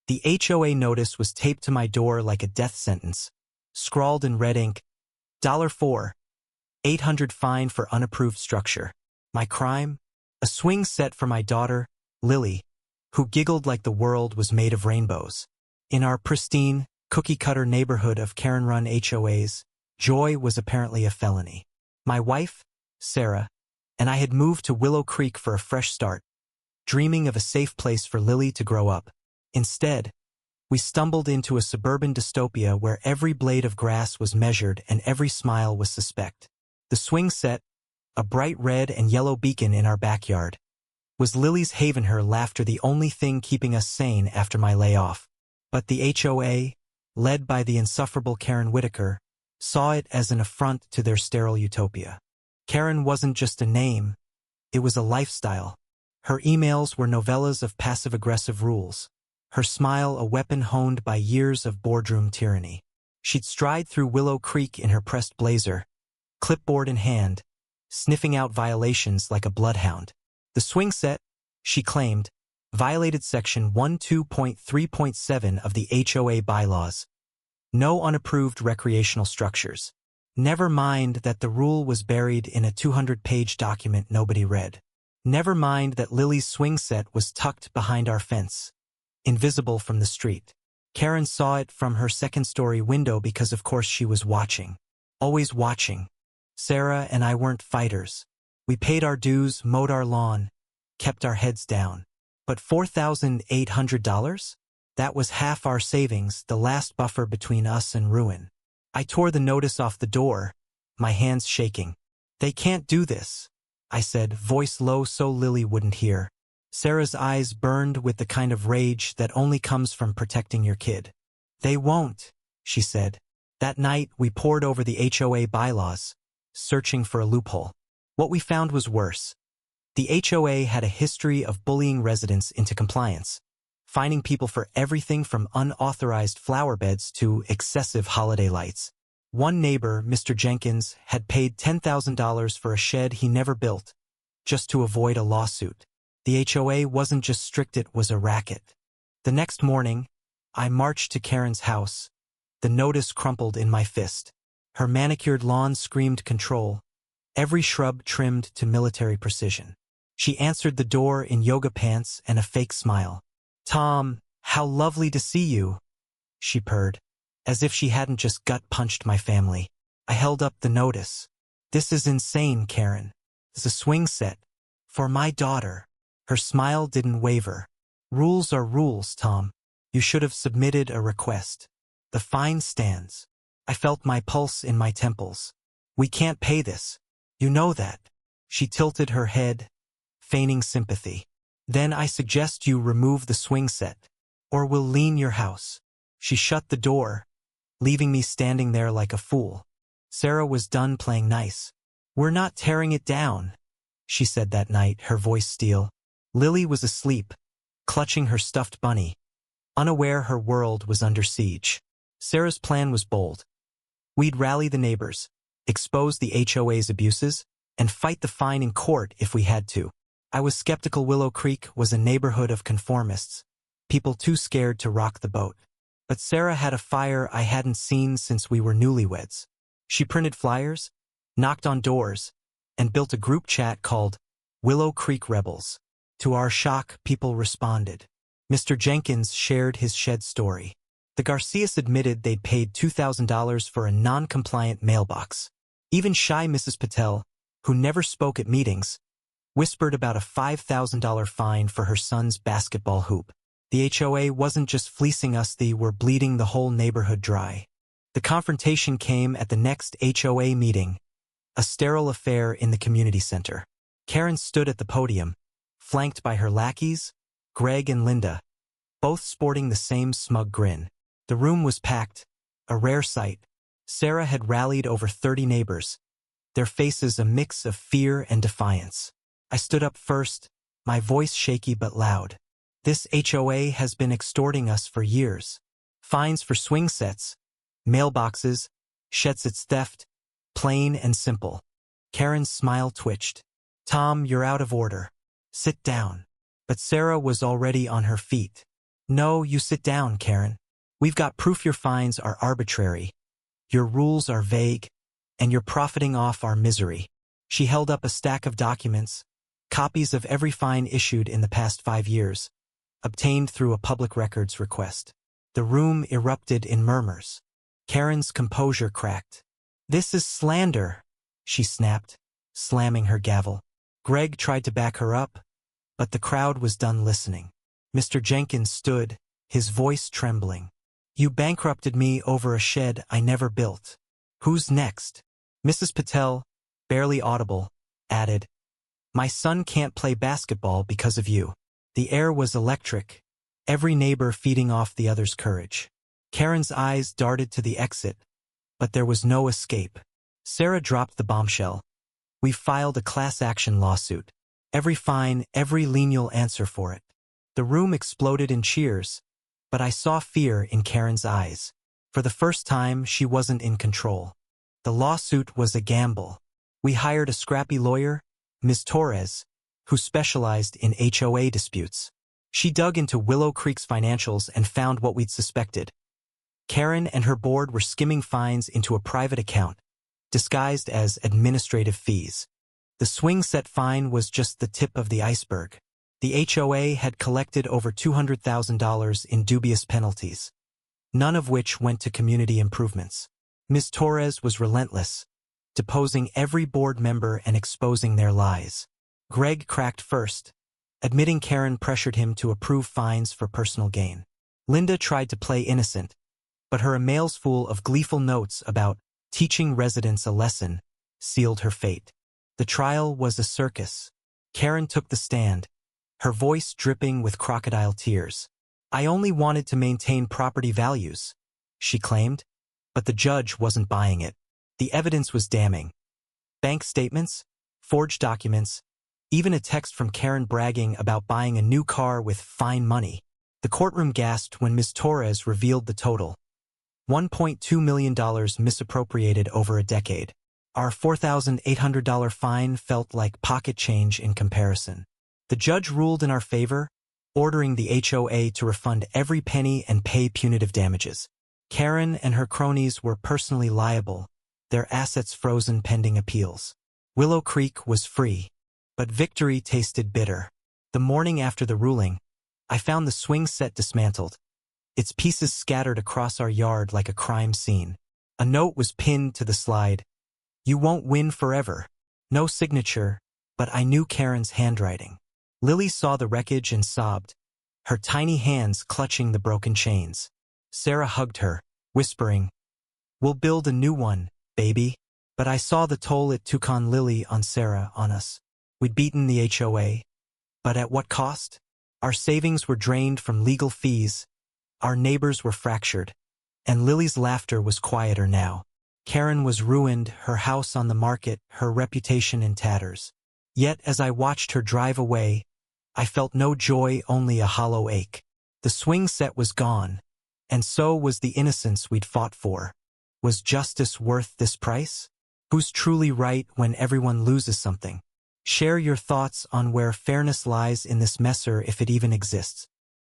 The HOA notice was taped to my door like a death sentence, scrawled in red ink, $4, $800 fine for unapproved structure. My crime? A swing set for my daughter, Lily, who giggled like the world was made of rainbows. In our pristine, cookie-cutter neighborhood of Karen-run HOAs, joy was apparently a felony. My wife, Sarah, and I had moved to Willow Creek for a fresh start, dreaming of a safe place for Lily to grow up. Instead, we stumbled into a suburban dystopia where every blade of grass was measured and every smile was suspect. The swing set, a bright red and yellow beacon in our backyard, was Lily's haven, her laughter the only thing keeping us sane after my layoff. But the HOA, led by the insufferable Karen Whitaker, saw it as an affront to their sterile utopia. Karen wasn't just a name, it was a lifestyle. Her emails were novellas of passive-aggressive rules, her smile a weapon honed by years of boardroom tyranny. She'd stride through Willow Creek in her pressed blazer, clipboard in hand, sniffing out violations like a bloodhound. The swing set, she claimed, violated Section 12.3.7 of the HOA bylaws. No unapproved recreational structures. Never mind that the rule was buried in a 200-page document nobody read. Never mind that Lily's swing set was tucked behind our fence, invisible from the street. Karen saw it from her second-story window because of course she was watching. Always watching. Sarah and I weren't fighters. We paid our dues, mowed our lawn, kept our heads down. But $4,800? That was half our savings, the last buffer between us and ruin. I tore the notice off the door, my hands shaking. "They can't do this," I said, voice low so Lily wouldn't hear. Sarah's eyes burned with the kind of rage that only comes from protecting your kid. "They won't," she said. That night, we pored over the HOA bylaws, searching for a loophole. What we found was worse. The HOA had a history of bullying residents into compliance, fining people for everything from unauthorized flower beds to excessive holiday lights. One neighbor, Mr. Jenkins, had paid $10,000 for a shed he never built, just to avoid a lawsuit. The HOA wasn't just strict, it was a racket. The next morning, I marched to Karen's house. The notice crumpled in my fist. Her manicured lawn screamed control, every shrub trimmed to military precision. She answered the door in yoga pants and a fake smile. "Tom, how lovely to see you," she purred, as if she hadn't just gut-punched my family. I held up the notice. "This is insane, Karen. It's a swing set. For my daughter." Her smile didn't waver. "Rules are rules, Tom. You should have submitted a request. The fine stands." I felt my pulse in my temples. "We can't pay this. You know that." She tilted her head, feigning sympathy. "Then I suggest you remove the swing set, or we'll lien your house." She shut the door, leaving me standing there like a fool. Sarah was done playing nice. "We're not tearing it down," she said that night, her voice steel. Lily was asleep, clutching her stuffed bunny, unaware her world was under siege. Sarah's plan was bold. We'd rally the neighbors, expose the HOA's abuses, and fight the fine in court if we had to. I was skeptical. Willow Creek was a neighborhood of conformists, people too scared to rock the boat. But Sarah had a fire I hadn't seen since we were newlyweds. She printed flyers, knocked on doors, and built a group chat called Willow Creek Rebels. To our shock, people responded. Mr. Jenkins shared his shed story. The Garcias admitted they'd paid $2,000 for a non-compliant mailbox. Even shy Mrs. Patel, who never spoke at meetings, whispered about a $5,000 fine for her son's basketball hoop. The HOA wasn't just fleecing us, they were bleeding the whole neighborhood dry. The confrontation came at the next HOA meeting, a sterile affair in the community center. Karen stood at the podium, flanked by her lackeys, Greg and Linda, both sporting the same smug grin. The room was packed, a rare sight. Sarah had rallied over 30 neighbors, their faces a mix of fear and defiance. I stood up first, my voice shaky but loud. "This HOA has been extorting us for years. Fines for swing sets, mailboxes, shed sets theft, plain and simple." Karen's smile twitched. "Tom, you're out of order. Sit down." But Sarah was already on her feet. No, you sit down, Karen. We've got proof your fines are arbitrary, your rules are vague, and you're profiting off our misery. She held up a stack of documents, copies of every fine issued in the past 5 years, obtained through a public records request. The room erupted in murmurs. Karen's composure cracked. This is slander, she snapped, slamming her gavel. Greg tried to back her up, but the crowd was done listening. Mr. Jenkins stood, his voice trembling. You bankrupted me over a shed I never built. Who's next? Mrs. Patel, barely audible, added, My son can't play basketball because of you. The air was electric, every neighbor feeding off the other's courage. Karen's eyes darted to the exit, but there was no escape. Sarah dropped the bombshell. We filed a class action lawsuit. Every fine, every lineal answer for it. The room exploded in cheers, but I saw fear in Karen's eyes. For the first time, she wasn't in control. The lawsuit was a gamble. We hired a scrappy lawyer, Ms. Torres, who specialized in HOA disputes. She dug into Willow Creek's financials and found what we'd suspected. Karen and her board were skimming fines into a private account, disguised as administrative fees. The swing set fine was just the tip of the iceberg. The HOA had collected over $200,000 in dubious penalties, none of which went to community improvements. Ms. Torres was relentless, deposing every board member and exposing their lies. Greg cracked first, admitting Karen pressured him to approve fines for personal gain. Linda tried to play innocent, but her emails full of gleeful notes about teaching residents a lesson sealed her fate. The trial was a circus. Karen took the stand, her voice dripping with crocodile tears. I only wanted to maintain property values, she claimed, but the judge wasn't buying it. The evidence was damning. Bank statements, forged documents, even a text from Karen bragging about buying a new car with fine money. The courtroom gasped when Ms. Torres revealed the total. $1.2 million misappropriated over a decade. Our $4,800 fine felt like pocket change in comparison. The judge ruled in our favor, ordering the HOA to refund every penny and pay punitive damages. Karen and her cronies were personally liable, their assets frozen pending appeals. Willow Creek was free, but victory tasted bitter. The morning after the ruling, I found the swing set dismantled, its pieces scattered across our yard like a crime scene. A note was pinned to the slide. You won't win forever. No signature, but I knew Karen's handwriting. Lily saw the wreckage and sobbed, her tiny hands clutching the broken chains. Sarah hugged her, whispering, We'll build a new one, baby. But I saw the toll it took on Lily, on Sarah, on us. We'd beaten the HOA. But at what cost? Our savings were drained from legal fees. Our neighbors were fractured. And Lily's laughter was quieter now. Karen was ruined, her house on the market, her reputation in tatters. Yet as I watched her drive away, I felt no joy, only a hollow ache. The swing set was gone, and so was the innocence we'd fought for. Was justice worth this price? Who's truly right when everyone loses something? Share your thoughts on where fairness lies in this mess, or if it even exists.